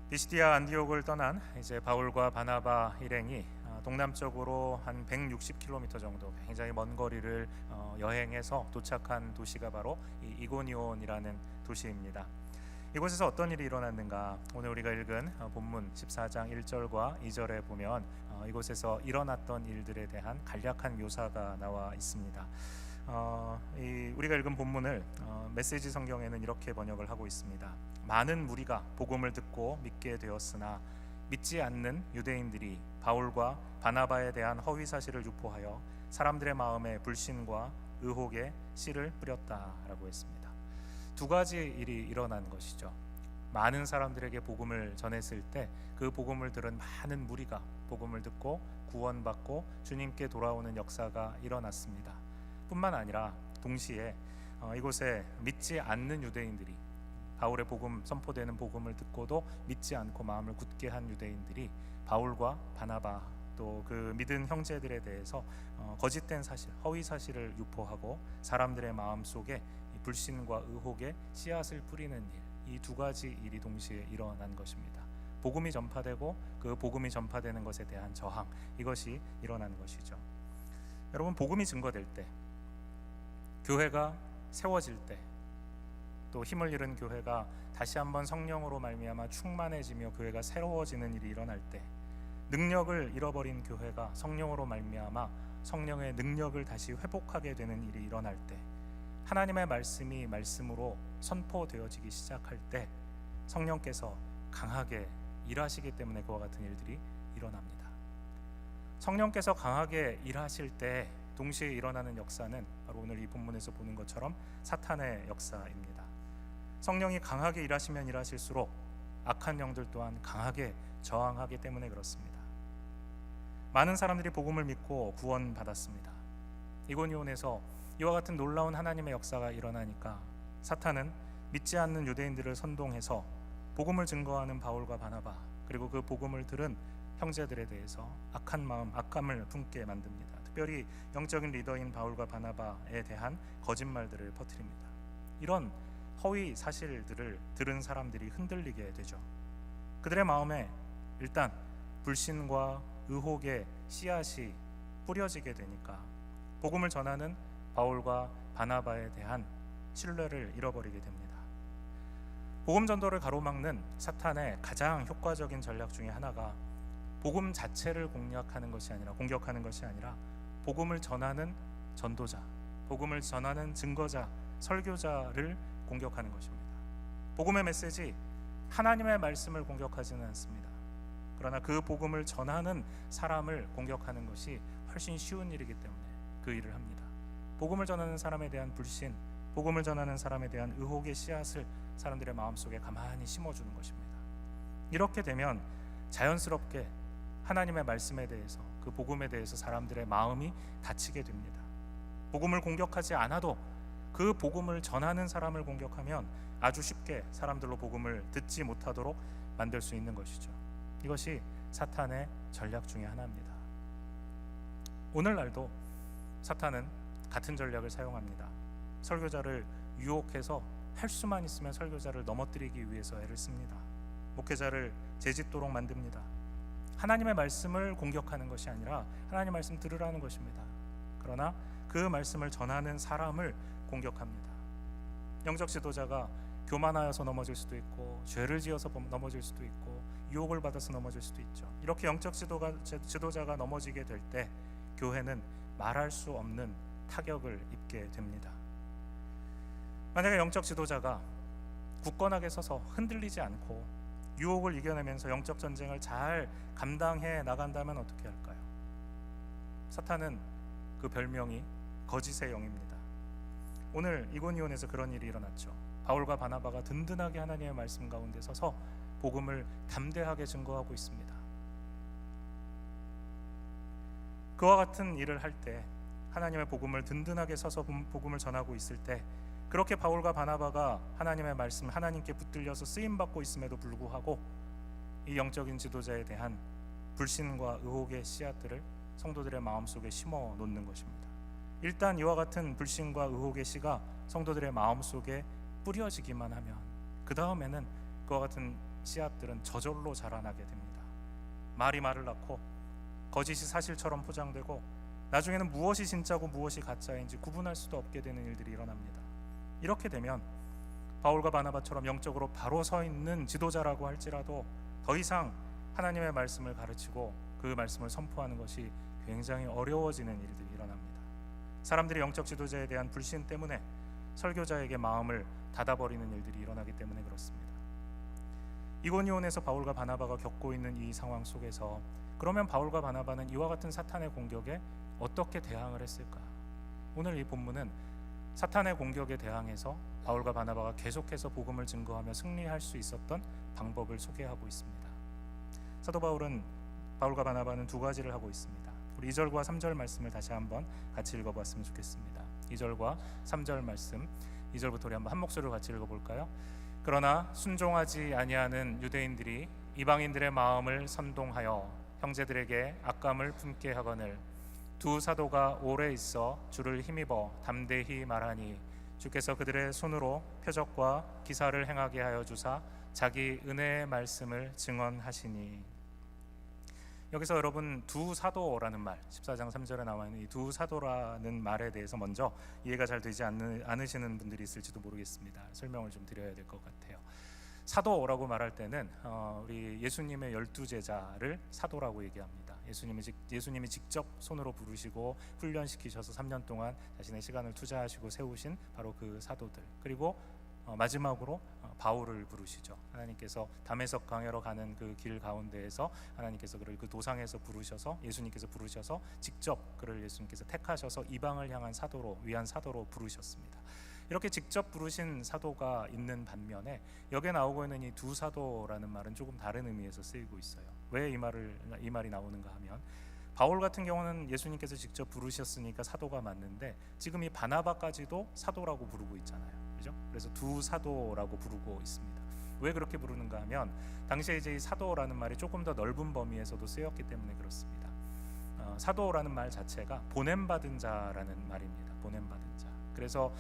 비시디아 안디옥을 떠난 이제 바울과 바나바 일행이 동남쪽으로 한 160km 정도 굉장히 먼 거리를 여행해서 도착한 도시가 바로 이 이고니온이라는 도시입니다. 이곳에서 어떤 일이 일어났는가? 오늘 우리가 읽은 본문 14장 1절과 2절에 보면 이곳에서 일어났던 일들에 대한 간략한 묘사가 나와 있습니다. 우리가 읽은 본문을 메시지 성경에는 이렇게 번역을 하고 있습니다. 많은 무리가 복음을 듣고 믿게 되었으나 믿지 않는 유대인들이 바울과 바나바에 대한 허위 사실을 유포하여 사람들의 마음에 불신과 의혹에 씨를 뿌렸다라고 했습니다. 두 가지 일이 일어난 것이죠. 많은 사람들에게 복음을 전했을 때 그 복음을 들은 많은 무리가 복음을 듣고 구원받고 주님께 돌아오는 역사가 일어났습니다. 뿐만 아니라 동시에 이곳에 믿지 않는 유대인들이 바울의 복음 선포되는 복음을 듣고도 믿지 않고 마음을 굳게 한 유대인들이 바울과 바나바 또 그 믿은 형제들에 대해서 거짓된 사실, 허위 사실을 유포하고 사람들의 마음 속에 불신과 의혹의 씨앗을 뿌리는 일, 이 두 가지 일이 동시에 일어난 것입니다. 복음이 전파되고 그 복음이 전파되는 것에 대한 저항, 이것이 일어난 것이죠. 여러분, 복음이 증거될 때, 교회가 세워질 때, 또 힘을 잃은 교회가 다시 한번 성령으로 말미암아 충만해지며 교회가 새로워지는 일이 일어날 때, 능력을 잃어버린 교회가 성령으로 말미암아 성령의 능력을 다시 회복하게 되는 일이 일어날 때, 하나님의 말씀이 말씀으로 선포되어지기 시작할 때 성령께서 강하게 일하시기 때문에 그와 같은 일들이 일어납니다. 성령께서 강하게 일하실 때 동시에 일어나는 역사는 바로 오늘 이 본문에서 보는 것처럼 사탄의 역사입니다. 성령이 강하게 일하시면 일하실수록 악한 영들 또한 강하게 저항하기 때문에 그렇습니다. 많은 사람들이 복음을 믿고 구원받았습니다. 이고니온에서 이와 같은 놀라운 하나님의 역사가 일어나니까 사탄은 믿지 않는 유대인들을 선동해서 복음을 증거하는 바울과 바나바, 그리고 그 복음을 들은 형제들에 대해서 악한 마음, 악감을 품게 만듭니다. 특별히 영적인 리더인 바울과 바나바에 대한 거짓말들을 퍼뜨립니다. 이런 허위 사실들을 들은 사람들이 흔들리게 되죠. 그들의 마음에 일단 불신과 의혹의 씨앗이 뿌려지게 되니까 복음을 전하는 바울과 바나바에 대한 신뢰를 잃어버리게 됩니다. 복음 전도를 가로막는 사탄의 가장 효과적인 전략 중에 하나가 복음 자체를 공략하는 것이 아니라 공격하는 것이 아니라 복음을 전하는 전도자, 복음을 전하는 증거자, 설교자를 공격하는 것입니다. 복음의 메시지, 하나님의 말씀을 공격하지는 않습니다. 그러나 그 복음을 전하는 사람을 공격하는 것이 훨씬 쉬운 일이기 때문에 그 일을 합니다. 복음을 전하는 사람에 대한 불신, 복음을 전하는 사람에 대한 의혹의 씨앗을 사람들의 마음속에 가만히 심어주는 것입니다. 이렇게 되면 자연스럽게 하나님의 말씀에 대해서, 그 복음에 대해서 사람들의 마음이 닫히게 됩니다. 복음을 공격하지 않아도 그 복음을 전하는 사람을 공격하면 아주 쉽게 사람들로 복음을 듣지 못하도록 만들 수 있는 것이죠. 이것이 사탄의 전략 중에 하나입니다. 오늘날도 사탄은 같은 전략을 사용합니다. 설교자를 유혹해서 할 수만 있으면 설교자를 넘어뜨리기 위해서 애를 씁니다. 목회자를 재짓도록 만듭니다. 하나님의 말씀을 공격하는 것이 아니라 하나님의 말씀 들으라는 것입니다. 그러나 그 말씀을 전하는 사람을 공격합니다. 영적 지도자가 교만하여서 넘어질 수도 있고, 죄를 지어서 넘어질 수도 있고, 유혹을 받아서 넘어질 수도 있죠. 이렇게 영적 지도자가 넘어지게 될 때 교회는 말할 수 없는 타격을 입게 됩니다. 만약에 영적 지도자가 굳건하게 서서 흔들리지 않고 유혹을 이겨내면서 영적 전쟁을 잘 감당해 나간다면 어떻게 할까요? 사탄은 그 별명이 거짓의 영입니다. 오늘 이고니온에서 그런 일이 일어났죠. 바울과 바나바가 든든하게 하나님의 말씀 가운데 서서 복음을 담대하게 증거하고 있습니다. 그와 같은 일을 할 때, 하나님의 복음을 든든하게 서서 복음을 전하고 있을 때, 그렇게 바울과 바나바가 하나님의 말씀, 하나님께 붙들려서 쓰임받고 있음에도 불구하고 이 영적인 지도자에 대한 불신과 의혹의 씨앗들을 성도들의 마음속에 심어 놓는 것입니다. 일단 이와 같은 불신과 의혹의 씨가 성도들의 마음속에 뿌려지기만 하면 그 다음에는 그와 같은 씨앗들은 저절로 자라나게 됩니다. 말이 말을 낳고 거짓이 사실처럼 포장되고 나중에는 무엇이 진짜고 무엇이 가짜인지 구분할 수도 없게 되는 일들이 일어납니다. 이렇게 되면 바울과 바나바처럼 영적으로 바로 서 있는 지도자라고 할지라도 더 이상 하나님의 말씀을 가르치고 그 말씀을 선포하는 것이 굉장히 어려워지는 일들이 일어납니다. 사람들이 영적 지도자에 대한 불신 때문에 설교자에게 마음을 닫아버리는 일들이 일어나기 때문에 그렇습니다. 이고니온에서 바울과 바나바가 겪고 있는 이 상황 속에서 그러면 바울과 바나바는 이와 같은 사탄의 공격에 어떻게 대항을 했을까? 오늘 이 본문은 사탄의 공격에 대항해서 바울과 바나바가 계속해서 복음을 증거하며 승리할 수 있었던 방법을 소개하고 있습니다. 사도 바울과 바나바는 두 가지를 하고 있습니다. 우리 2절과 3절 말씀을 다시 한번 같이 읽어봤으면 좋겠습니다. 2절과 3절 말씀, 2절부터 우리 한번 한 목소리로 같이 읽어볼까요? 그러나 순종하지 아니하는 유대인들이 이방인들의 마음을 선동하여 형제들에게 악감을 품게 하거늘 두 사도가 오래 있어 주를 힘입어 담대히 말하니 주께서 그들의 손으로 표적과 기사를 행하게 하여 주사 자기 은혜의 말씀을 증언하시니. 여기서 여러분 두 사도라는 말 14장 3절에 나와 있는 이 두 사도라는 말에 대해서 먼저 이해가 잘 되지 않으시는 분들이 있을지도 모르겠습니다. 설명을 좀 드려야 될 것 같아요. 사도라고 말할 때는 우리 예수님의 12제자를 사도라고 얘기합니다. 예수님이 직접 손으로 부르시고 훈련시키셔서 3년 동안 자신의 시간을 투자하시고 세우신 바로 그 사도들, 그리고 마지막으로 바울을 부르시죠. 하나님께서 다메섹 강해로 가는 그 길 가운데에서 하나님께서 그를 그 도상에서 부르셔서 예수님께서 부르셔서 직접 그를 예수님께서 택하셔서 이방을 향한 사도로 위한 사도로 부르셨습니다. 이렇게 직접 부르신 사도가 있는 반면에 여기에 나오고 있는 이 두 사도라는 말은 조금 다른 의미에서 쓰이고 있어요. 왜 이 말이 나오는가 하면 바울 같은 경우는 예수님께서 직접 부르셨으니까 사도가 맞는데 지금 이 바나바까지도 사도라고 부르고 있잖아요. 그죠? 그래서 두 사도라고 부르고 있습니다. 왜 그렇게 부르는가 하면 당시에 이제 이 사도라는 말이 조금 더 넓은 범위에서도 쓰였기 때문에 그렇습니다. 사도라는 말 자체가 보냄받은 자라는 말입니다. 보냄받은 자. 그래서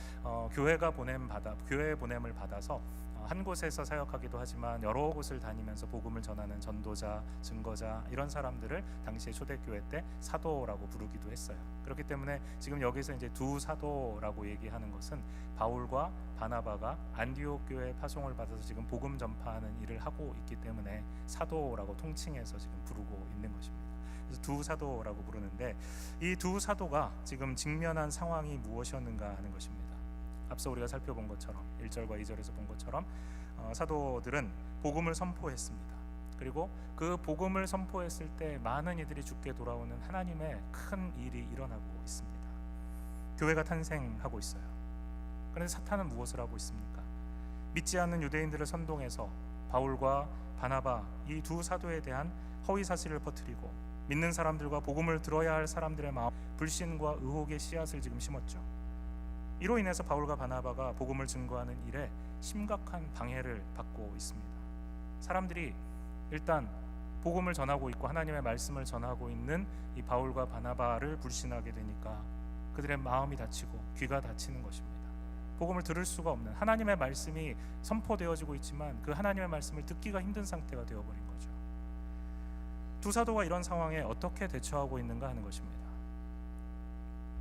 교회의 보냄을 받아서 한 곳에서 사역하기도 하지만 여러 곳을 다니면서 복음을 전하는 전도자, 증거자 이런 사람들을 당시에 초대교회 때 사도라고 부르기도 했어요. 그렇기 때문에 지금 여기서 이제 두 사도라고 얘기하는 것은 바울과 바나바가 안디옥 교회 파송을 받아서 지금 복음 전파하는 일을 하고 있기 때문에 사도라고 통칭해서 지금 부르고 있는 것입니다. 그래서 두 사도라고 부르는데 이 두 사도가 지금 직면한 상황이 무엇이었는가 하는 것입니다. 앞서 우리가 살펴본 것처럼 1절과 2절에서 본 것처럼 사도들은 복음을 선포했습니다. 그리고 그 복음을 선포했을 때 많은 이들이 죽게 돌아오는 하나님의 큰 일이 일어나고 있습니다. 교회가 탄생하고 있어요. 그런데 사탄은 무엇을 하고 있습니까? 믿지 않는 유대인들을 선동해서 바울과 바나바 이 두 사도에 대한 허위 사실을 퍼뜨리고 믿는 사람들과 복음을 들어야 할 사람들의 마음 불신과 의혹의 씨앗을 지금 심었죠. 이로 인해서 바울과 바나바가 복음을 증거하는 일에 심각한 방해를 받고 있습니다. 사람들이 일단 복음을 전하고 있고 하나님의 말씀을 전하고 있는 이 바울과 바나바를 불신하게 되니까 그들의 마음이 닫히고 귀가 닫히는 것입니다. 복음을 들을 수가 없는, 하나님의 말씀이 선포되어지고 있지만 그 하나님의 말씀을 듣기가 힘든 상태가 되어버린 거죠. 두 사도가 이런 상황에 어떻게 대처하고 있는가 하는 것입니다.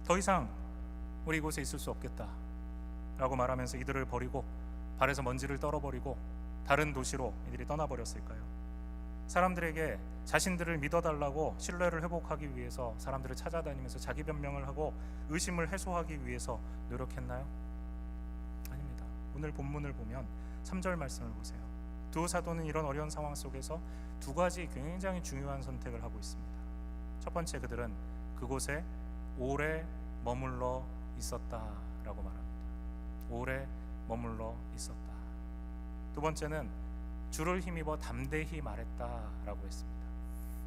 더 이상 우리 이곳에 있을 수 없겠다 라고 말하면서 이들을 버리고 발에서 먼지를 떨어버리고 다른 도시로 이들이 떠나버렸을까요? 사람들에게 자신들을 믿어달라고 신뢰를 회복하기 위해서 사람들을 찾아다니면서 자기 변명을 하고 의심을 해소하기 위해서 노력했나요? 아닙니다. 오늘 본문을 보면 3절 말씀을 보세요. 두 사도는 이런 어려운 상황 속에서 두 가지 굉장히 중요한 선택을 하고 있습니다. 첫 번째, 그들은 그곳에 오래 머물러 있었다라고 말합니다. 오래 머물러 있었다. 두 번째는 주를 힘입어 담대히 말했다라고 했습니다.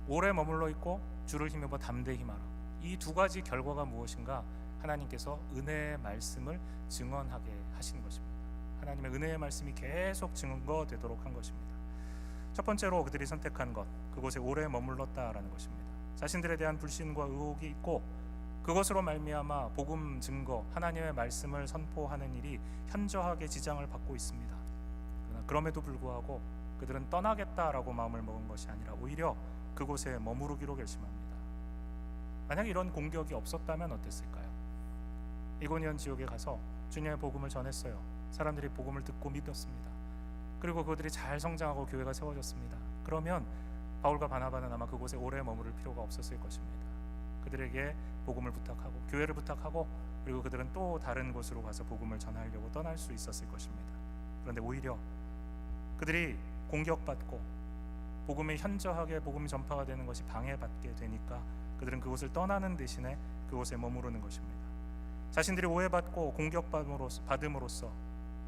오래 머물러 있고 주를 힘입어 담대히 말하고, 이 두 가지 결과가 무엇인가? 하나님께서 은혜의 말씀을 증언하게 하신 것입니다. 하나님의 은혜의 말씀이 계속 증거되도록 한 것입니다. 첫 번째로 그들이 선택한 것, 그곳에 오래 머물렀다라는 것입니다. 자신들에 대한 불신과 의혹이 있고 그것으로 말미암아 복음 증거, 하나님의 말씀을 선포하는 일이 현저하게 지장을 받고 있습니다. 그러나 그럼에도 불구하고 그들은 떠나겠다라고 마음을 먹은 것이 아니라 오히려 그곳에 머무르기로 결심합니다. 만약 이런 공격이 없었다면 어땠을까요? 이고니온 지역에 가서 주님의 복음을 전했어요. 사람들이 복음을 듣고 믿었습니다. 그리고 그들이 잘 성장하고 교회가 세워졌습니다. 그러면 바울과 바나바는 아마 그곳에 오래 머무를 필요가 없었을 것입니다. 그들에게 복음을 부탁하고 교회를 부탁하고 그리고 그들은 또 다른 곳으로 가서 복음을 전하려고 떠날 수 있었을 것입니다. 그런데 오히려 그들이 공격받고 복음이 현저하게 복음 전파가 되는 것이 방해받게 되니까 그들은 그곳을 떠나는 대신에 그곳에 머무르는 것입니다. 자신들이 오해받고 공격받음으로써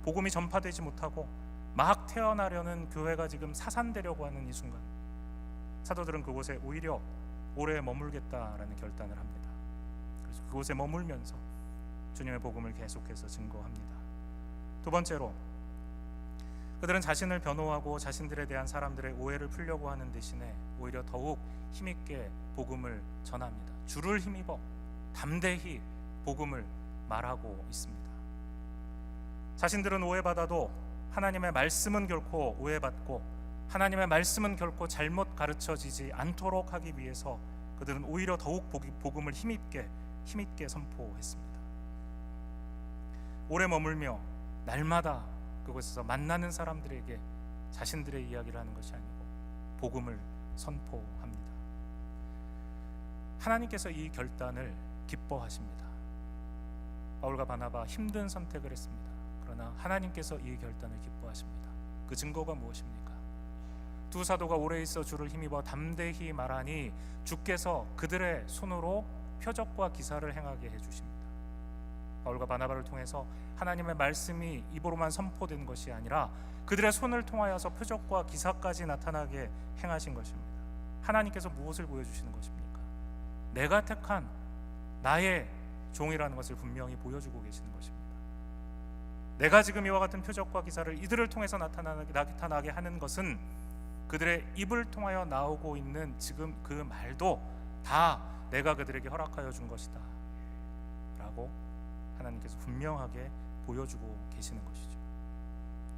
복음이 전파되지 못하고 막 태어나려는 교회가 지금 사산되려고 하는 이 순간, 사도들은 그곳에 오히려 오래 머물겠다라는 결단을 합니다. 그래서 그곳에 머물면서 주님의 복음을 계속해서 증거합니다. 두 번째로, 그들은 자신을 변호하고 자신들에 대한 사람들의 오해를 풀려고 하는 대신에 오히려 더욱 힘있게 복음을 전합니다. 주를 힘입어 담대히 복음을 말하고 있습니다. 자신들은 오해받아도 하나님의 말씀은 결코 오해받고 하나님의 말씀은 결코 잘못 가르쳐지지 않도록 하기 위해서 그들은 오히려 더욱 복음을 힘있게 선포했습니다. 오래 머물며 날마다 그곳에서 만나는 사람들에게 자신들의 이야기를 하는 것이 아니고 복음을 선포합니다. 하나님께서 이 결단을 기뻐하십니다. 바울과 바나바 힘든 선택을 했습니다. 그러나 하나님께서 이 결단을 기뻐하십니다. 그 증거가 무엇입니까? 두 사도가 오래 있어 주를 힘입어 담대히 말하니 주께서 그들의 손으로 표적과 기사를 행하게 해주십니다. 바울과 바나바를 통해서 하나님의 말씀이 입으로만 선포된 것이 아니라 그들의 손을 통하여서 표적과 기사까지 나타나게 행하신 것입니다. 하나님께서 무엇을 보여주시는 것입니까? 내가 택한 나의 종이라는 것을 분명히 보여주고 계시는 것입니다. 내가 지금 이와 같은 표적과 기사를 이들을 통해서 나타나게 하는 것은 그들의 입을 통하여 나오고 있는 지금 그 말도 다 내가 그들에게 허락하여 준 것이다 라고 하나님께서 분명하게 보여주고 계시는 것이죠.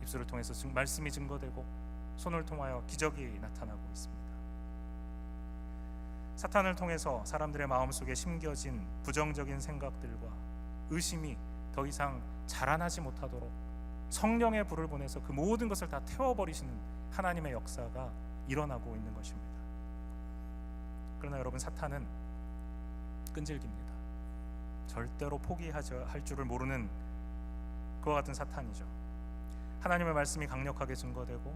입술을 통해서 말씀이 증거되고 손을 통하여 기적이 나타나고 있습니다. 사탄을 통해서 사람들의 마음속에 심겨진 부정적인 생각들과 의심이 더 이상 자라나지 못하도록 성령의 불을 보내서 그 모든 것을 다 태워버리시는 하나님의 역사가 일어나고 있는 것입니다. 그러나 여러분, 사탄은 끈질깁니다. 절대로 포기할 줄을 모르는 그와 같은 사탄이죠. 하나님의 말씀이 강력하게 증거되고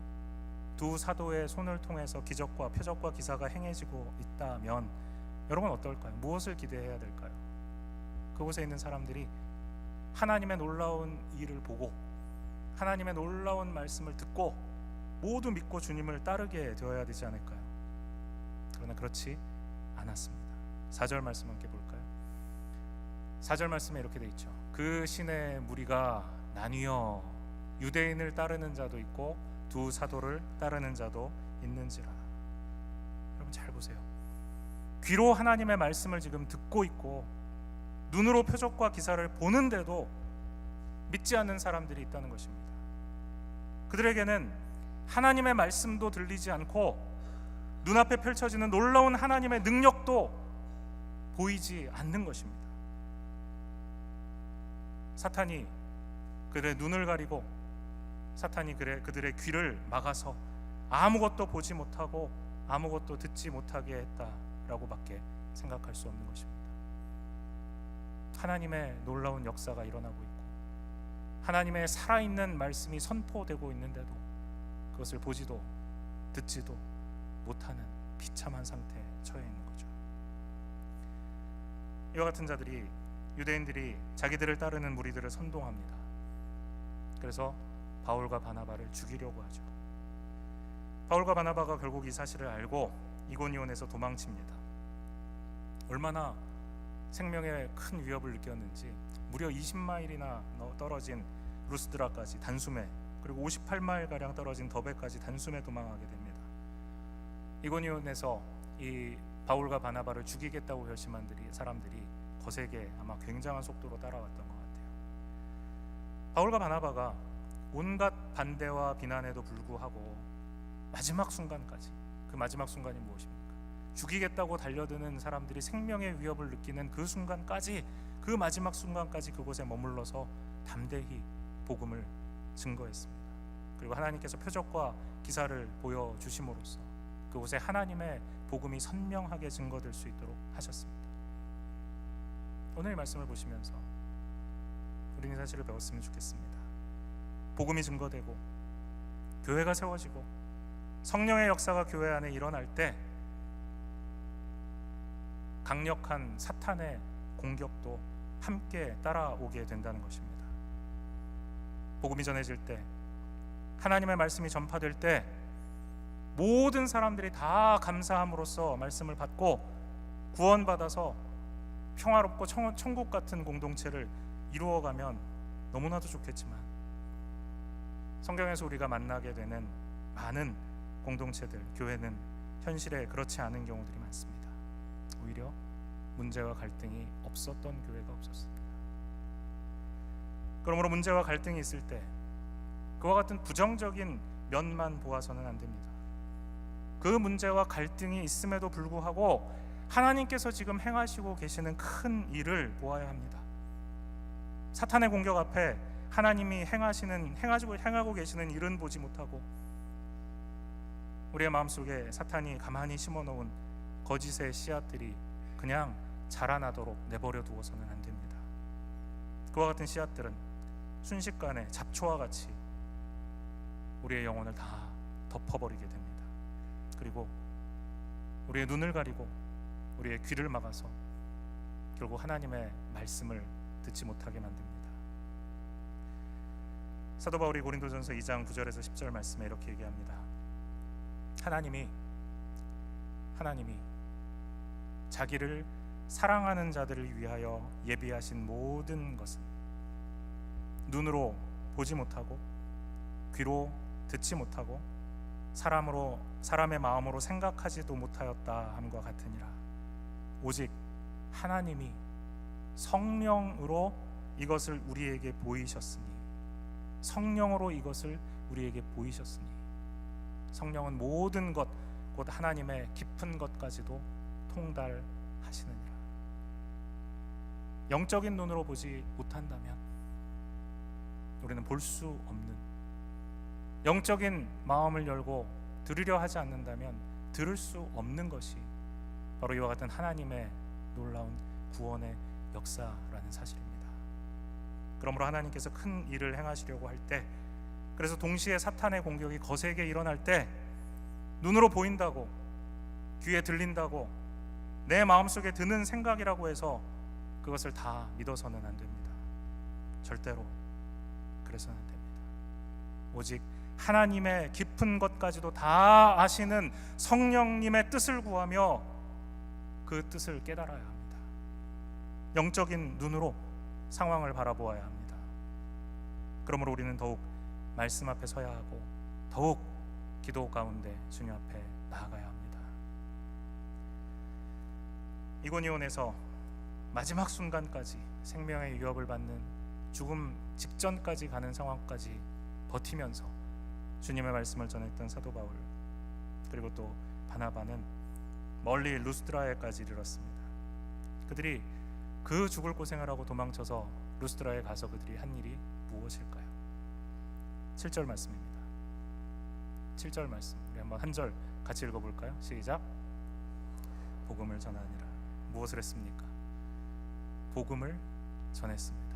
두 사도의 손을 통해서 기적과 표적과 기사가 행해지고 있다면 여러분 어떨까요? 무엇을 기대해야 될까요? 그곳에 있는 사람들이 하나님의 놀라운 일을 보고 하나님의 놀라운 말씀을 듣고 모두 믿고 주님을 따르게 되어야 되지 않을까요? 그러나 그렇지 않았습니다. 4절 말씀 함께 볼까요? 4절 말씀에 이렇게 돼 있죠. 그 신의 무리가 나뉘어 유대인을 따르는 자도 있고 두 사도를 따르는 자도 있는지라. 여러분 잘 보세요. 귀로 하나님의 말씀을 지금 듣고 있고 눈으로 표적과 기사를 보는데도 믿지 않는 사람들이 있다는 것입니다. 그들에게는 하나님의 말씀도 들리지 않고 눈앞에 펼쳐지는 놀라운 하나님의 능력도 보이지 않는 것입니다. 사탄이 그들의 눈을 가리고 사탄이 그들의 귀를 막아서 아무것도 보지 못하고 아무것도 듣지 못하게 했다라고밖에 생각할 수 없는 것입니다. 하나님의 놀라운 역사가 일어나고 있고 하나님의 살아있는 말씀이 선포되고 있는데도 그것을 보지도 듣지도 못하는 비참한 상태에 처해 있는 거죠. 이와 같은 자들이 유대인들이 자기들을 따르는 무리들을 선동합니다. 그래서 바울과 바나바를 죽이려고 하죠. 바울과 바나바가 결국 이 사실을 알고 이고니온에서 도망칩니다. 얼마나 생명에 큰 위협을 느꼈는지 무려 20마일이나 떨어진 루스드라까지 단숨에, 그리고 58마일가량 떨어진 더베까지 단숨에 도망하게 됩니다. 이고니온에서 이 바울과 바나바를 죽이겠다고 결심한 사람들이 거세게 아마 굉장한 속도로 따라왔던 것 같아요. 바울과 바나바가 온갖 반대와 비난에도 불구하고 마지막 순간까지. 그 마지막 순간이 무엇입니까? 죽이겠다고 달려드는 사람들이 생명의 위협을 느끼는 그 순간까지, 그 마지막 순간까지 그곳에 머물러서 담대히 복음을 증거했습니다. 그리고 하나님께서 표적과 기사를 보여주심으로써 그곳에 하나님의 복음이 선명하게 증거될 수 있도록 하셨습니다. 오늘 말씀을 보시면서 우리는 사실을 배웠으면 좋겠습니다. 복음이 증거되고 교회가 세워지고 성령의 역사가 교회 안에 일어날 때 강력한 사탄의 공격도 함께 따라오게 된다는 것입니다. 복음이 전해질 때, 하나님의 말씀이 전파될 때 모든 사람들이 다 감사함으로써 말씀을 받고 구원받아서 평화롭고 천국 같은 공동체를 이루어가면 너무나도 좋겠지만, 성경에서 우리가 만나게 되는 많은 공동체들, 교회는 현실에 그렇지 않은 경우들이 많습니다. 오히려 문제와 갈등이 없었던 교회가 없었습니다. 그러므로 문제와 갈등이 있을 때 그와 같은 부정적인 면만 보아서는 안 됩니다. 그 문제와 갈등이 있음에도 불구하고 하나님께서 지금 행하시고 계시는 큰 일을 보아야 합니다. 사탄의 공격 앞에 하나님이 행하고 계시는 일은 보지 못하고 우리의 마음속에 사탄이 가만히 심어놓은 거짓의 씨앗들이 그냥 자라나도록 내버려 두어서는 안 됩니다. 그와 같은 씨앗들은 순식간에 잡초와 같이 우리의 영혼을 다 덮어버리게 됩니다. 그리고 우리의 눈을 가리고 우리의 귀를 막아서 결국 하나님의 말씀을 듣지 못하게 만듭니다. 사도 바울이 고린도전서 2장 9절에서 10절 말씀에 이렇게 얘기합니다. 하나님이 자기를 사랑하는 자들을 위하여 예비하신 모든 것은 눈으로 보지 못하고 귀로 듣지 못하고 사람의 마음으로 생각하지도 못하였다 함과 같으니라. 오직 하나님이 성령으로 이것을 우리에게 보이셨으니, 성령으로 이것을 우리에게 보이셨으니, 성령은 모든 것 곧 하나님의 깊은 것까지도 통달하시느니라. 영적인 눈으로 보지 못한다면 우리는 볼 수 없는, 영적인 마음을 열고 들으려 하지 않는다면 들을 수 없는 것이 바로 이와 같은 하나님의 놀라운 구원의 역사라는 사실입니다. 그러므로 하나님께서 큰 일을 행하시려고 할 때, 그래서 동시에 사탄의 공격이 거세게 일어날 때 눈으로 보인다고, 귀에 들린다고, 내 마음속에 드는 생각이라고 해서 그것을 다 믿어서는 안 됩니다. 절대로 그래서는 안 됩니다. 오직 하나님의 깊은 것까지도 다 아시는 성령님의 뜻을 구하며 그 뜻을 깨달아야 합니다. 영적인 눈으로 상황을 바라보아야 합니다. 그러므로 우리는 더욱 말씀 앞에 서야 하고 더욱 기도 가운데 주님 앞에 나아가야 합니다. 이고니온에서 마지막 순간까지 생명의 위협을 받는 죽음 직전까지 가는 상황까지 버티면서 주님의 말씀을 전했던 사도 바울, 그리고 또 바나바는 멀리 루스드라에까지 이르렀습니다. 그들이 그 죽을 고생을 하고 도망쳐서 루스드라에 가서 그들이 한 일이 무엇일까요? 7절 말씀입니다. 7절 말씀 우리 한번 한 절 같이 읽어볼까요? 시작. 복음을 전하니라. 무엇을 했습니까? 복음을 전했습니다.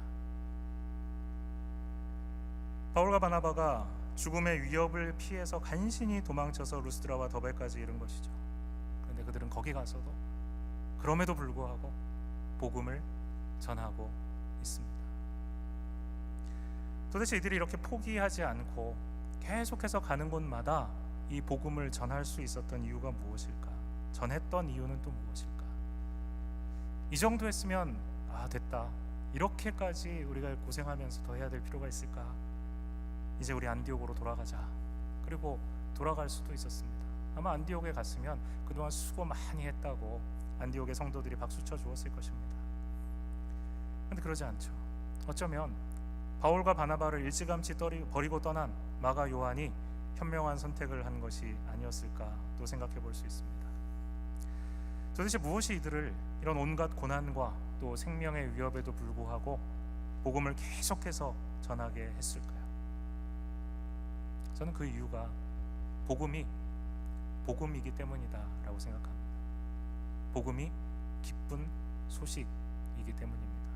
바울과 바나바가 죽음의 위협을 피해서 간신히 도망쳐서 루스드라와 더베까지 이른 것이죠. 그런데 그들은 거기 가서도 그럼에도 불구하고 복음을 전하고 있습니다. 도대체 이들이 이렇게 포기하지 않고 계속해서 가는 곳마다 이 복음을 전할 수 있었던 이유가 무엇일까? 전했던 이유는 또 무엇일까? 이 정도 했으면 됐다, 이렇게까지 우리가 고생하면서 더 해야 될 필요가 있을까? 이제 우리 안디옥으로 돌아가자. 그리고 돌아갈 수도 있었습니다. 아마 안디옥에 갔으면 그동안 수고 많이 했다고 안디옥의 성도들이 박수 쳐 주었을 것입니다. 그런데 그러지 않죠. 어쩌면 바울과 바나바를 일찌감치 버리고 떠난 마가 요한이 현명한 선택을 한 것이 아니었을까 또 생각해 볼 수 있습니다. 도대체 무엇이 이들을 이런 온갖 고난과 또 생명의 위협에도 불구하고 복음을 계속해서 전하게 했을까요? 저는 그 이유가 복음이기 때문이다라고 생각합니다. 복음이 기쁜 소식이기 때문입니다.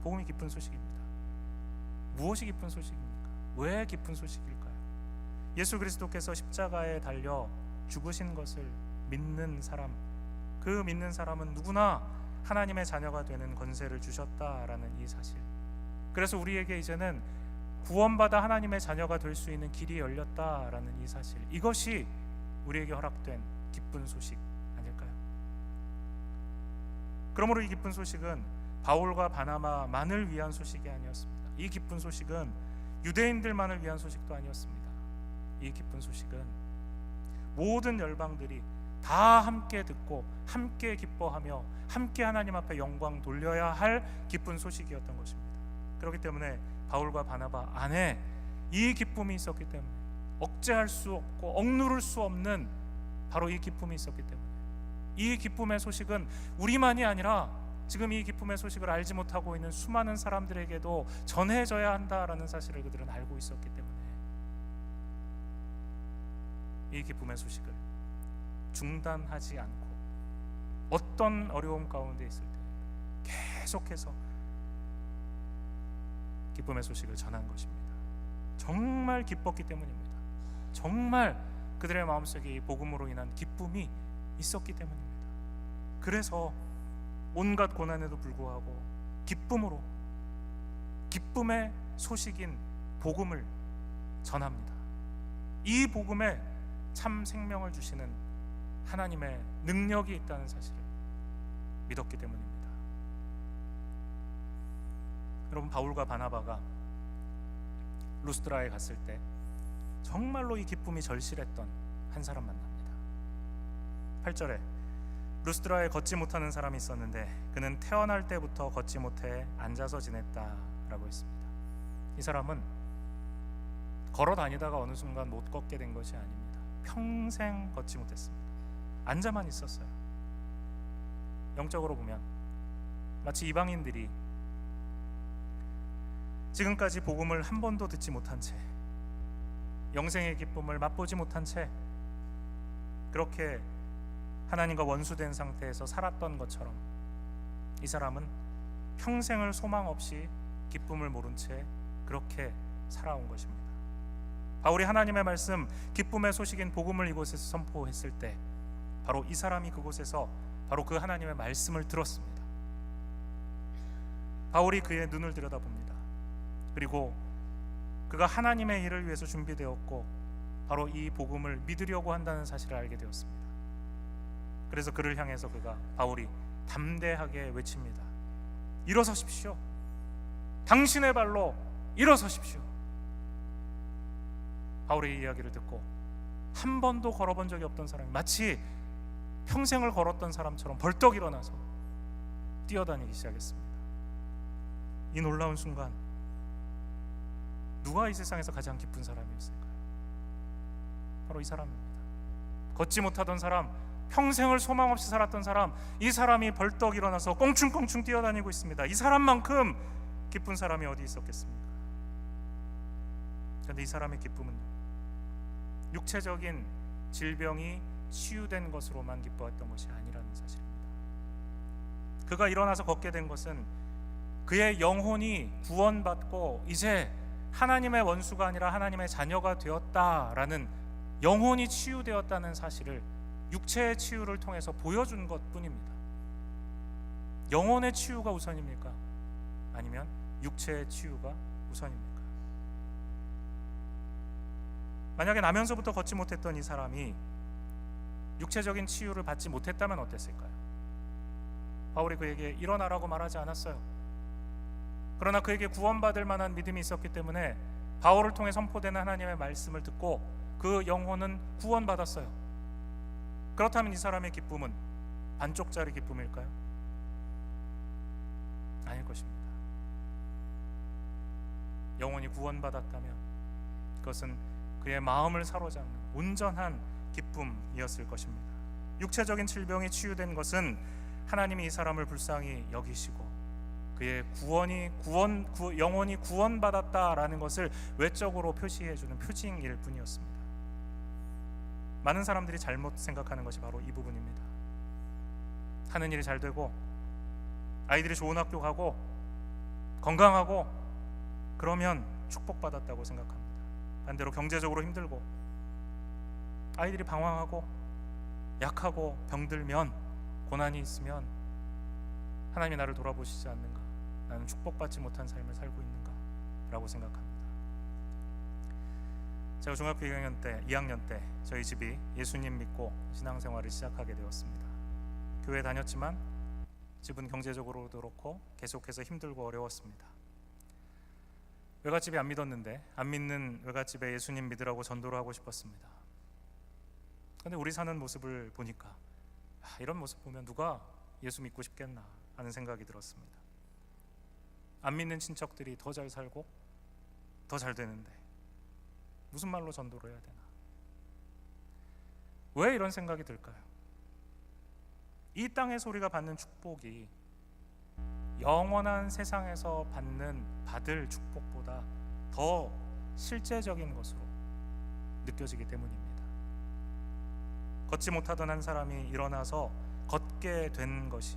복음이 기쁜 소식입니다. 무엇이 기쁜 소식입니까? 왜 기쁜 소식일까요? 예수 그리스도께서 십자가에 달려 죽으신 것을 믿는 사람, 그 믿는 사람은 누구나 하나님의 자녀가 되는 권세를 주셨다라는 이 사실. 그래서 우리에게 이제는 구원받아 하나님의 자녀가 될 수 있는 길이 열렸다라는 이 사실, 이것이 우리에게 허락된 기쁜 소식 아닐까요? 그러므로 이 기쁜 소식은 바울과 바나바만을 위한 소식이 아니었습니다. 이 기쁜 소식은 유대인들만을 위한 소식도 아니었습니다. 이 기쁜 소식은 모든 열방들이 다 함께 듣고 함께 기뻐하며 함께 하나님 앞에 영광 돌려야 할 기쁜 소식이었던 것입니다. 그렇기 때문에 바울과 바나바 안에 이 기쁨이 있었기 때문에, 억제할 수 없고 억누를 수 없는 바로 이 기쁨이 있었기 때문에, 이 기쁨의 소식은 우리만이 아니라 지금 이 기쁨의 소식을 알지 못하고 있는 수많은 사람들에게도 전해져야 한다라는 사실을 그들은 알고 있었기 때문에 이 기쁨의 소식을 중단하지 않고 어떤 어려움 가운데 있을 때 계속해서 기쁨의 소식을 전한 것입니다. 정말 기뻤기 때문입니다. 정말 그들의 마음속에 이 복음으로 인한 기쁨이 있었기 때문입니다. 그래서 온갖 고난에도 불구하고 기쁨으로, 기쁨의 소식인 복음을 전합니다. 이 복음에 참 생명을 주시는 하나님의 능력이 있다는 사실을 믿었기 때문입니다. 여러분, 바울과 바나바가 루스드라에 갔을 때 정말로 이 기쁨이 절실했던 한 사람 만납니다. 8절에 루스드라에 걷지 못하는 사람이 있었는데 그는 태어날 때부터 걷지 못해 앉아서 지냈다라고 했습니다. 이 사람은 걸어 다니다가 어느 순간 못 걷게 된 것이 아닙니다. 평생 걷지 못했습니다. 앉아만 있었어요. 영적으로 보면 마치 이방인들이 지금까지 복음을 한 번도 듣지 못한 채, 영생의 기쁨을 맛보지 못한 채 그렇게 하나님과 원수된 상태에서 살았던 것처럼 이 사람은 평생을 소망 없이 기쁨을 모른 채 그렇게 살아온 것입니다. 바울이 하나님의 말씀, 기쁨의 소식인 복음을 이곳에서 선포했을 때 바로 이 사람이 그곳에서 바로 그 하나님의 말씀을 들었습니다. 바울이 그의 눈을 들여다봅니다. 그리고 그가 하나님의 일을 위해서 준비되었고 바로 이 복음을 믿으려고 한다는 사실을 알게 되었습니다. 그래서 그를 향해서 바울이 담대하게 외칩니다. 일어서십시오. 당신의 발로 일어서십시오. 바울의 이야기를 듣고 한 번도 걸어본 적이 없던 사람이 마치 평생을 걸었던 사람처럼 벌떡 일어나서 뛰어다니기 시작했습니다. 이 놀라운 순간, 누가 이 세상에서 가장 기쁜 사람이었을까요? 바로 이 사람입니다. 걷지 못하던 사람, 평생을 소망 없이 살았던 사람, 이 사람이 벌떡 일어나서 꽁충꽁충 뛰어다니고 있습니다. 이 사람만큼 기쁜 사람이 어디 있었겠습니까? 그런데 이 사람의 기쁨은 육체적인 질병이 치유된 것으로만 기뻐했던 것이 아니라는 사실입니다. 그가 일어나서 걷게 된 것은 그의 영혼이 구원받고 이제 하나님의 원수가 아니라 하나님의 자녀가 되었다라는, 영혼이 치유되었다는 사실을 육체의 치유를 통해서 보여준 것뿐입니다. 영혼의 치유가 우선입니까? 아니면 육체의 치유가 우선입니까? 만약에 나면서부터 걷지 못했던 이 사람이 육체적인 치유를 받지 못했다면 어땠을까요? 바울이 그에게 일어나라고 말하지 않았어요. 그러나 그에게 구원받을 만한 믿음이 있었기 때문에 바울을 통해 선포되는 하나님의 말씀을 듣고 그 영혼은 구원받았어요. 그렇다면 이 사람의 기쁨은 반쪽짜리 기쁨일까요? 아닐 것입니다. 영혼이 구원받았다면 그것은 그의 마음을 사로잡는 온전한 기쁨이었을 것입니다. 육체적인 질병이 치유된 것은 하나님이 이 사람을 불쌍히 여기시고 그의 영혼이 구원받았다라는 것을 외적으로 표시해주는 표징일 뿐이었습니다. 많은 사람들이 잘못 생각하는 것이 바로 이 부분입니다. 하는 일이 잘 되고 아이들이 좋은 학교 가고 건강하고 그러면 축복받았다고 생각합니다. 반대로 경제적으로 힘들고 아이들이 방황하고 약하고 병들면 고난이 있으면 하나님이 나를 돌아보시지 않는가, 나는 축복받지 못한 삶을 살고 있는가 라고 생각합니다. 제가 중학교 2학년 때 저희 집이 예수님 믿고 신앙생활을 시작하게 되었습니다. 교회 다녔지만 집은 경제적으로도 그렇고 계속해서 힘들고 어려웠습니다. 외갓집이 안 믿었는데 안 믿는 외갓집에 예수님 믿으라고 전도를 하고 싶었습니다. 그런데 우리 사는 모습을 보니까 이런 모습 보면 누가 예수 믿고 싶겠나 하는 생각이 들었습니다. 안 믿는 친척들이 더 잘 살고 더 잘 되는데 무슨 말로 전도를 해야 되나? 왜 이런 생각이 들까요? 이 땅의 소리가 받는 축복이 영원한 세상에서 받을 축복보다 더 실제적인 것으로 느껴지기 때문입니다. 걷지 못하던 한 사람이 일어나서 걷게 된 것이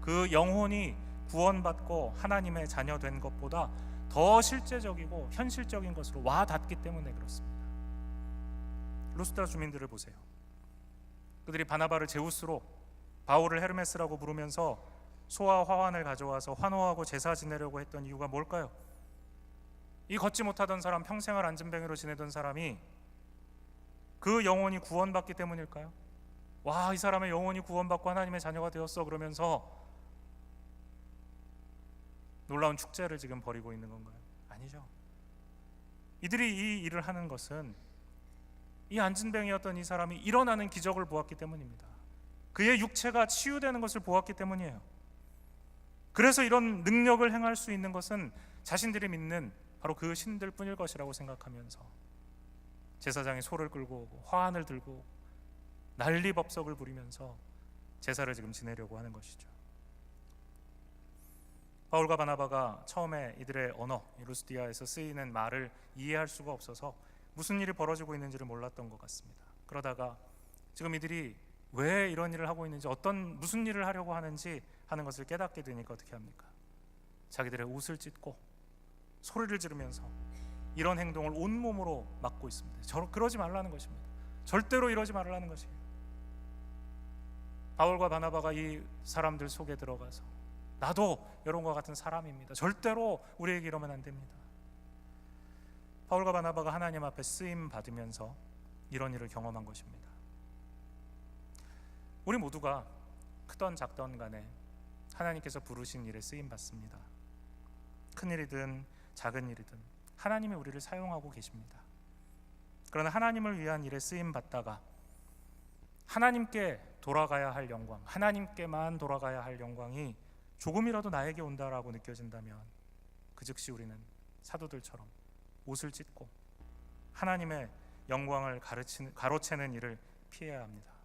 그 영혼이 구원받고 하나님의 자녀 된 것보다 더 실제적이고 현실적인 것으로 와 닿기 때문에 그렇습니다. 루스드라 주민들을 보세요. 그들이 바나바를 제우스로 바울을 헤르메스라고 부르면서 소와 화환을 가져와서 환호하고 제사 지내려고 했던 이유가 뭘까요? 이 걷지 못하던 사람, 평생을 안진뱅이로 지내던 사람이 그 영혼이 구원받기 때문일까요? 와, 이 사람의 영혼이 구원받고 하나님의 자녀가 되었어 그러면서 놀라운 축제를 지금 벌이고 있는 건가요? 아니죠. 이들이 이 일을 하는 것은 이 안진뱅이였던 이 사람이 일어나는 기적을 보았기 때문입니다. 그의 육체가 치유되는 것을 보았기 때문이에요. 그래서 이런 능력을 행할 수 있는 것은 자신들이 믿는 바로 그 신들 뿐일 것이라고 생각하면서 제사장이 소를 끌고 오고 화환을 들고 오고 난리법석을 부리면서 제사를 지금 지내려고 하는 것이죠. 바울과 바나바가 처음에 이들의 언어 루스디아에서 쓰이는 말을 이해할 수가 없어서 무슨 일이 벌어지고 있는지를 몰랐던 것 같습니다. 그러다가 지금 이들이 왜 이런 일을 하고 있는지, 무슨 일을 하려고 하는지 하는 것을 깨닫게 되니까 어떻게 합니까? 자기들의 옷을 찢고 소리를 지르면서 이런 행동을 온몸으로 막고 있습니다. 그러지 말라는 것입니다. 절대로 이러지 말라는 것이에요. 바울과 바나바가 이 사람들 속에 들어가서 나도 여러분과 같은 사람입니다. 절대로 우리에게 이러면 안 됩니다. 바울과 바나바가 하나님 앞에 쓰임 받으면서 이런 일을 경험한 것입니다. 우리 모두가 크던 작던 간에 하나님께서 부르신 일에 쓰임 받습니다. 큰 일이든 작은 일이든 하나님이 우리를 사용하고 계십니다. 그러나 하나님을 위한 일에 쓰임 받다가 하나님께 돌아가야 할 영광, 하나님께만 돌아가야 할 영광이 조금이라도 나에게 온다라고 느껴진다면 그 즉시 우리는 사도들처럼 옷을 찢고 하나님의 영광을 가로채는 일을 피해야 합니다.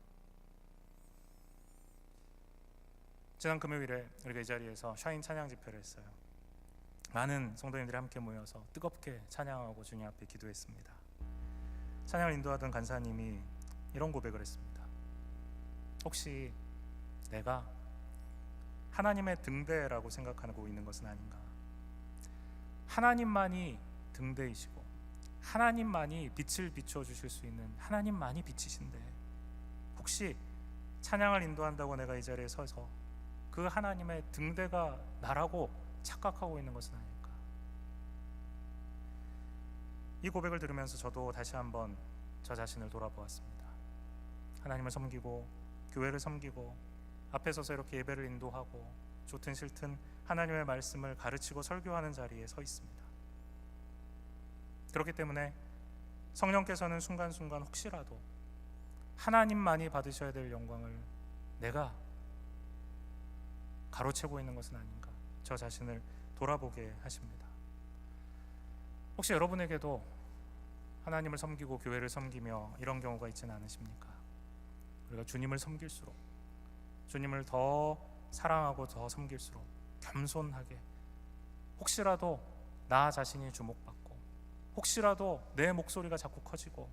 지난 금요일에 우리가 이 자리에서 샤인 찬양 집회를 했어요. 많은 성도님들이 함께 모여서 뜨겁게 찬양하고 주님 앞에 기도했습니다. 찬양을 인도하던 간사님이 이런 고백을 했습니다. 혹시 내가 하나님의 등대라고 생각하고 있는 것은 아닌가? 하나님만이 등대이시고 하나님만이 빛을 비춰주실 수 있는 하나님만이 빛이신데 혹시 찬양을 인도한다고 내가 이 자리에 서서 그 하나님의 등대가 나라고 착각하고 있는 것은 아닐까? 이 고백을 들으면서 저도 다시 한번 저 자신을 돌아보았습니다. 하나님을 섬기고 교회를 섬기고 앞에 서서 이렇게 예배를 인도하고 좋든 싫든 하나님의 말씀을 가르치고 설교하는 자리에 서 있습니다. 그렇기 때문에 성령께서는 순간순간 혹시라도 하나님만이 받으셔야 될 영광을 내가 가로채고 있는 것은 아닌가, 저 자신을 돌아보게 하십니다. 혹시 여러분에게도 하나님을 섬기고 교회를 섬기며 이런 경우가 있지는 않으십니까? 우리가 주님을 섬길수록, 주님을 더 사랑하고 더 섬길수록 겸손하게, 혹시라도 나 자신이 주목받고, 혹시라도 내 목소리가 자꾸 커지고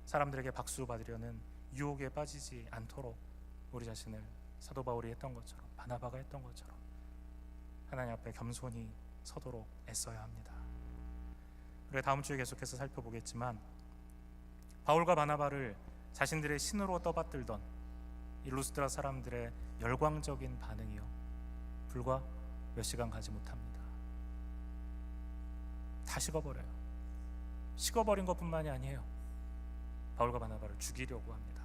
사람들에게 박수 받으려는 유혹에 빠지지 않도록 우리 자신을 사도 바울이 했던 것처럼, 바나바가 했던 것처럼 하나님 앞에 겸손히 서도록 애써야 합니다. 우리가 다음 주에 계속해서 살펴보겠지만, 바울과 바나바를 자신들의 신으로 떠받들던 이 루스드라 사람들의 열광적인 반응이요, 불과 몇 시간 가지 못합니다. 다 식어버려요. 식어버린 것뿐만이 아니에요. 바울과 바나바를 죽이려고 합니다.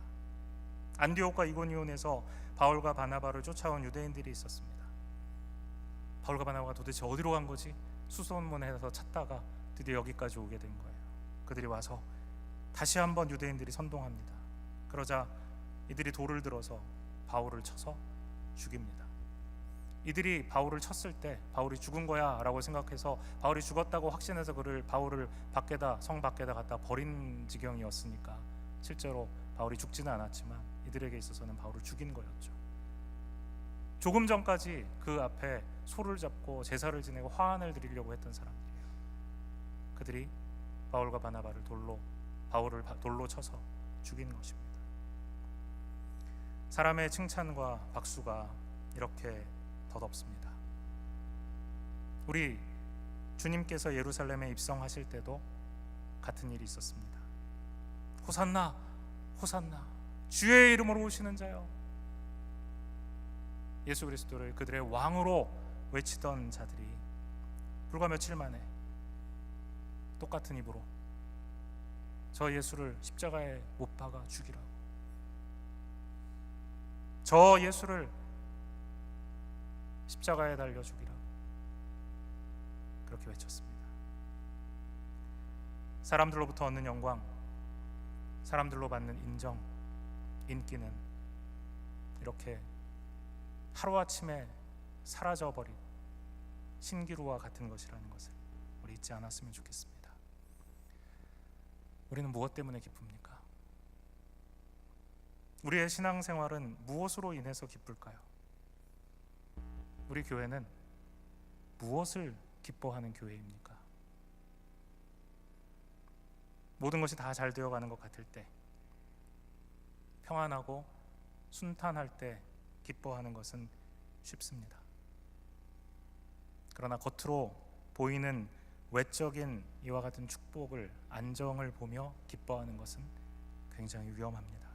안디옥과 이고니온에서 바울과 바나바를 쫓아온 유대인들이 있었습니다. 바울과 바나바가 도대체 어디로 간 거지? 수소문해서 찾다가 드디어 여기까지 오게 된 거예요. 그들이 와서 다시 한번 유대인들이 선동합니다. 그러자 이들이 돌을 들어서 바울을 쳐서 죽입니다. 이들이 바울을 쳤을 때 바울이 죽은 거야 라고 생각해서 바울이 죽었다고 확신해서 바울을 성 밖에다 갖다 버린 지경이었으니까 실제로 바울이 죽지는 않았지만 이들에게 있어서는 바울을 죽인 거였죠. 조금 전까지 그 앞에 소를 잡고 제사를 지내고 화환을 드리려고 했던 사람들이에요. 그들이 바울과 바나바를 바울을 돌로 쳐서 죽인 것입니다. 사람의 칭찬과 박수가 이렇게 덧없습니다. 우리 주님께서 예루살렘에 입성하실 때도 같은 일이 있었습니다. 호산나, 호산나, 주의 이름으로 오시는 자여. 예수 그리스도를 그들의 왕으로 외치던 자들이 불과 며칠 만에 똑같은 입으로 저 예수를 십자가에 못 박아 죽이라고, 저 예수를 십자가에 달려 죽이라고 그렇게 외쳤습니다. 사람들로부터 얻는 영광, 사람들로 받는 인정, 인기는 이렇게 하루아침에 사라져버린 신기루와 같은 것이라는 것을 우리 잊지 않았으면 좋겠습니다. 우리는 무엇 때문에 기쁩니까? 우리의 신앙생활은 무엇으로 인해서 기쁠까요? 우리 교회는 무엇을 기뻐하는 교회입니까? 모든 것이 다 잘 되어가는 것 같을 때, 평안하고 순탄할 때 기뻐하는 것은 쉽습니다. 그러나 겉으로 보이는 외적인 이와 같은 축복을, 안정을 보며 기뻐하는 것은 굉장히 위험합니다.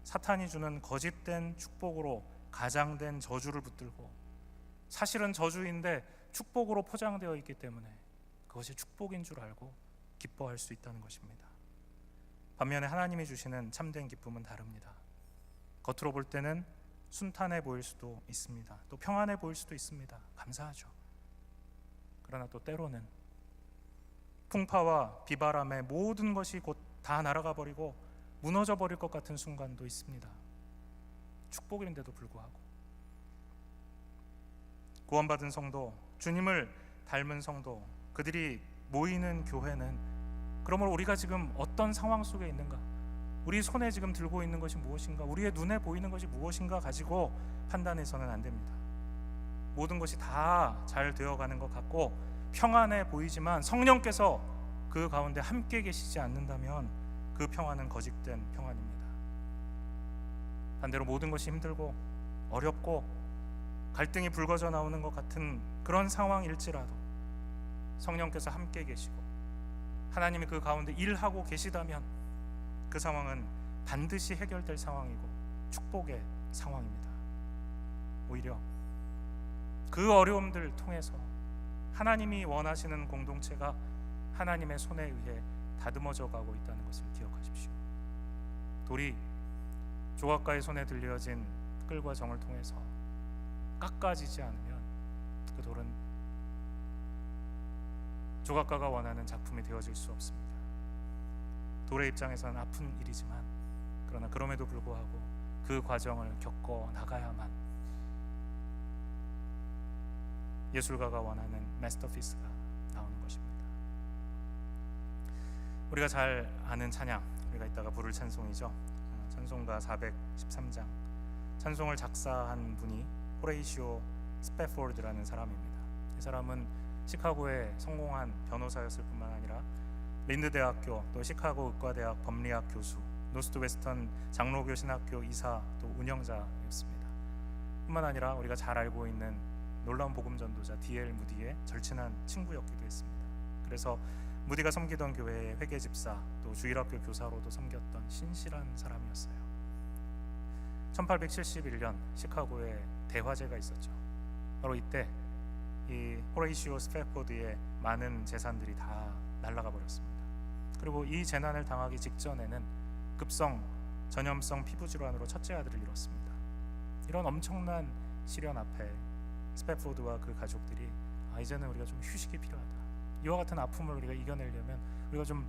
사탄이 주는 거짓된 축복으로 가장된 저주를 붙들고, 사실은 저주인데 축복으로 포장되어 있기 때문에 그것이 축복인 줄 알고 기뻐할 수 있다는 것입니다. 반면에 하나님이 주시는 참된 기쁨은 다릅니다. 겉으로 볼 때는 순탄해 보일 수도 있습니다. 또 평안해 보일 수도 있습니다. 감사하죠. 그러나 또 때로는 풍파와 비바람에 모든 것이 곧 다 날아가 버리고 무너져 버릴 것 같은 순간도 있습니다. 축복인데도 불구하고 구원받은 성도, 주님을 닮은 성도, 그들이 모이는 교회는 그러므로 우리가 지금 어떤 상황 속에 있는가, 우리 손에 지금 들고 있는 것이 무엇인가, 우리의 눈에 보이는 것이 무엇인가 가지고 판단해서는 안 됩니다. 모든 것이 다 잘 되어가는 것 같고 평안해 보이지만 성령께서 그 가운데 함께 계시지 않는다면 그 평안은 거짓된 평안입니다. 반대로 모든 것이 힘들고 어렵고 갈등이 불거져 나오는 것 같은 그런 상황일지라도 성령께서 함께 계시고 하나님이 그 가운데 일하고 계시다면 그 상황은 반드시 해결될 상황이고 축복의 상황입니다. 오히려 그 어려움들 통해서 하나님이 원하시는 공동체가 하나님의 손에 의해 다듬어져 가고 있다는 것을 기억하십시오. 돌이 조각가의 손에 들려진 끌과 정을 통해서 깎아지지 않으면 그 돌은 조각가가 원하는 작품이 되어질 수 없습니다. 돌의 입장에서는 아픈 일이지만 그러나 그럼에도 불구하고 그 과정을 겪어 나가야만 예술가가 원하는 마스터피스가 나오는 것입니다. 우리가 잘 아는 찬양, 우리가 이따가 부를 찬송이죠. 찬송가 413장. 찬송을 작사한 분이 호레이시오 스패포드라는 사람입니다. 이 사람은 시카고의 성공한 변호사였을 뿐만 아니라 린드 대학교, 또 시카고 의과대학 법리학 교수, 노스트웨스턴 장로교 신학교 이사, 또 운영자였습니다. 뿐만 아니라 우리가 잘 알고 있는 놀라운 복음 전도자 D.L. 무디의 절친한 친구였기도 했습니다. 그래서 무디가 섬기던 교회의 회계 집사, 또 주일학교 교사로도 섬겼던 신실한 사람이었어요. 1871년 시카고에 대화재가 있었죠. 바로 이때 이 호레이시오 스패포드의 많은 재산들이 다 날아가 버렸습니다. 그리고 이 재난을 당하기 직전에는 급성 전염성 피부 질환으로 첫째 아들을 잃었습니다. 이런 엄청난 시련 앞에 스패포드와 그 가족들이 이제는 우리가 좀 휴식이 필요하다. 이와 같은 아픔을 우리가 이겨내려면 우리가 좀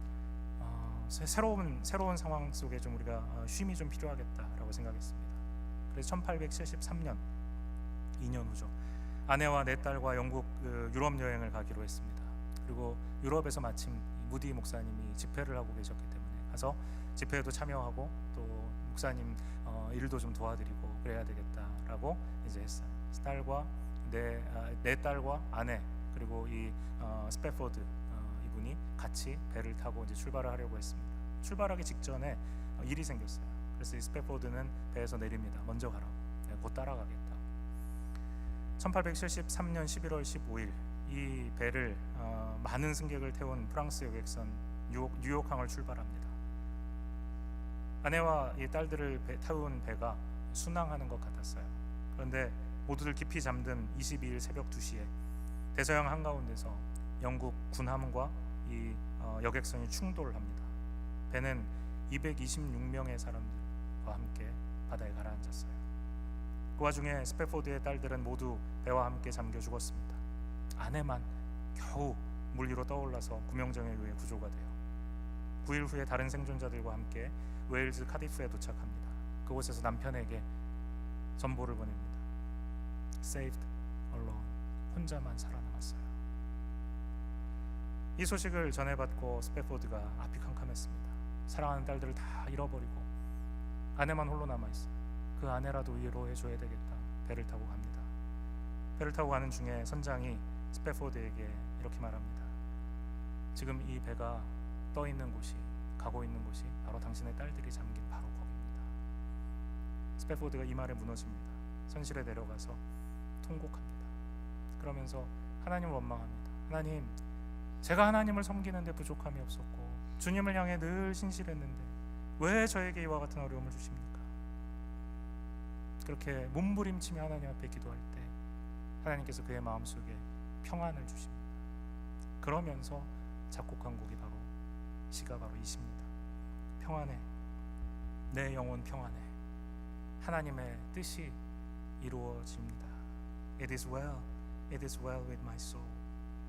새로운 상황 속에 좀 우리가 쉼이 좀 필요하겠다라고 생각했습니다. 그래서 1873년 2년 후죠. 아내와 네 딸과 영국 유럽 여행을 가기로 했습니다. 그리고 유럽에서 마침 무디 목사님이 집회를 하고 계셨기 때문에 가서 집회에도 참여하고 또 목사님 일도 좀 도와드리고 그래야 되겠다라고 이제 했어요. 딸과 네 딸과 아내 그리고 이 스패포드 이분이 같이 배를 타고 이제 출발을 하려고 했습니다. 출발하기 직전에 일이 생겼어요. 그래서 이 스패포드는 배에서 내립니다. 먼저 가라고. 내가 곧 따라가겠다. 1873년 11월 15일 이 배를 많은 승객을 태운 프랑스 여객선 뉴욕항을 출발합니다. 아내와 이 딸들을 태운 배가 순항하는 것 같았어요. 그런데 모두들 깊이 잠든 22일 새벽 2시에 대서양 한가운데서 영국 군함과 이 여객선이 충돌합니다. 배는 226명의 사람들과 함께 바다에 가라앉았어요. 그 와중에 스패포드의 딸들은 모두 배와 함께 잠겨 죽었습니다. 아내만 겨우 물 위로 떠올라서 구명정에 의해 구조가 돼요. 9일 후에 다른 생존자들과 함께 웨일즈 카디프에 도착합니다. 그곳에서 남편에게 전보를 보냅니다. Saved alone. 혼자만 살아남았어요. 이 소식을 전해받고 스패포드가 앞이 캄캄했습니다. 사랑하는 딸들을 다 잃어버리고 아내만 홀로 남아있어요. 그 아내라도 위로해줘야 되겠다. 배를 타고 갑니다. 배를 타고 가는 중에 선장이 스패포드에게 이렇게 말합니다. 지금 이 배가 떠 있는 곳이, 가고 있는 곳이 바로 당신의 딸들이 잠긴 바로 거기입니다. 스패포드가 이 말에 무너집니다. 선실에 내려가서 통곡합니다. 그러면서 하나님을 원망합니다. 하나님, 제가 하나님을 섬기는데 부족함이 없었고 주님을 향해 늘 신실했는데 왜 저에게 이와 같은 어려움을 주십니까? 그렇게 몸부림치며 하나님 앞에 기도할 때 하나님께서 그의 마음속에 평안을 주십니다. 그러면서 작곡한 곡이 바로 시가 바로 이 시입니다. 평안해, 내 영혼 평안해. 하나님의 뜻이 이루어집니다. It is well with my soul.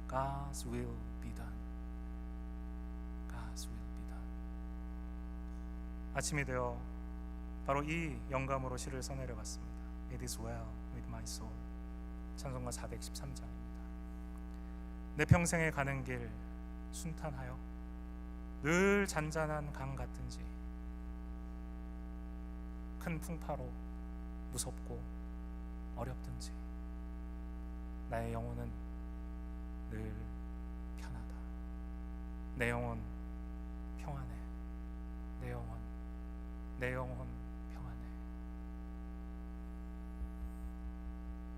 God's will be done. God's will be done. 아침이 되어 바로 이 영감으로 시를 써내려갔습니다. It is well with my soul. 찬송가 413장입니다. 내 평생에 가는 길 순탄하여 늘 잔잔한 강 같은지 큰 풍파로 무섭고 어렵든지 나의 영혼은 늘 편하다. 내 영혼 평안해. 내 영혼 평안해.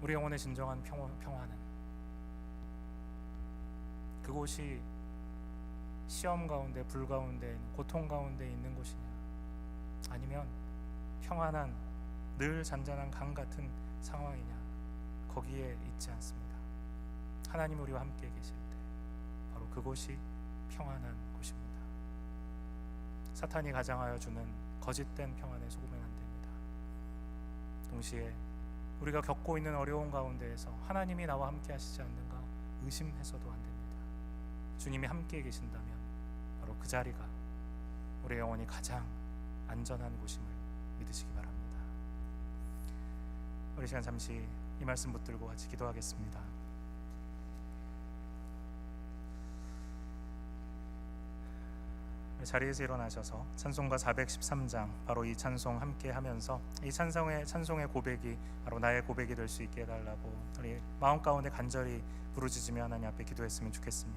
우리 영혼의 진정한 평화는 그곳이 시험 가운데, 불 가운데, 고통 가운데 있는 곳이냐, 아니면 평안한 늘 잔잔한 강 같은 상황이냐, 거기에 있지 않습니다. 하나님 우리와 함께 계실 때 바로 그곳이 평안한 곳입니다. 사탄이 가장하여 주는 거짓된 평안에 속으면 안 됩니다. 동시에 우리가 겪고 있는 어려운 가운데에서 하나님이 나와 함께 하시지 않는가 의심해서도 안 됩니다. 주님이 함께 계신다면 바로 그 자리가 우리 영혼이 가장 안전한 곳임을 믿으시기 바랍니다. 우리 시간 잠시 이 말씀 붙들고 같이 기도하겠습니다. 자리에서 일어나셔서 찬송가 413장 바로 이 찬송 함께 하면서 이 찬송의 고백이 바로 나의 고백이 될 수 있게 해달라고 우리 마음 가운데 간절히 부르짖으며 하나님 앞에 기도했으면 좋겠습니다.